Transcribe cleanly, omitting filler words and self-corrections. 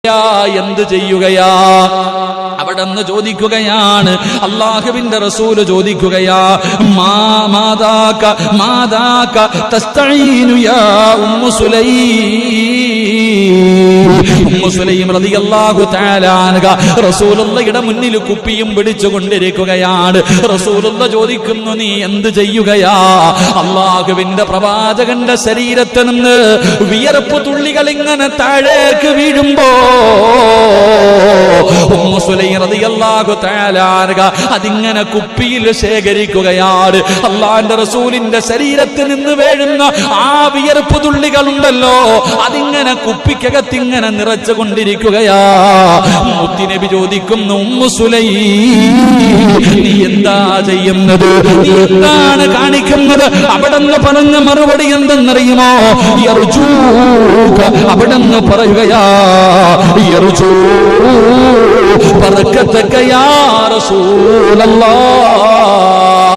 എന്ത് ചെയ്യുകയാ? അവിടെന്ന് ചോദിക്കുകയാണ്. അല്ലാഹുവിന്റെ റസൂല് ചോദിക്കുകയാ, മാദാക തസ്തഈനു യാ ഉമ്മു സുലൈം റളിയല്ലാഹു തആല അൻഹ റസൂലുള്ളാഹിയുടെ മുന്നിൽ കുപ്പിയും പിടിച്ചുകൊണ്ടിരിക്കുകയാണ്. റസൂലുള്ള ചോദിക്കുന്നു, നീ എന്ത് ചെയ്യുകയാ? അല്ലാഹുവിന്റെ പ്രവാചകന്റെ ശരീരത്തിൽ നിന്ന് വിയർപ്പ് തുള്ളികൾ ഇങ്ങനെ താഴേക്ക് വീഴുമ്പോ ഉമ്മു സുലൈം റളിയല്ലാഹു തആല അൻഹ അതിങ്ങനെ കുപ്പിയിൽ ശേഖരിക്കുകയാണ്. അല്ലാഹുവിന്റെ റസൂലിന്റെ ശരീരത്തിൽ നിന്ന് വീഴുന്ന ആ വിയർപ്പ് തുള്ളികളുണ്ടല്ലോ, അതിങ്ങനെ കുപ്പിക്കകത്ത് ഇങ്ങനെ നിറച്ചുകൊണ്ടിരിക്കുകയാ. മുത്തുനബി ചോദിക്കുന്നു, ഉമ്മു സുലൈം നീ എന്താ ചെയ്യുന്നത്? നീ എന്താണ് കാണിക്കുന്നത്? അവിടെന്ന് പറഞ്ഞ മറുപടി എന്തെന്നറിയുമോ? അവിടെന്ന് പറയുകയാ, ബർക്കത്തക യാ റസൂലല്ലാഹ്,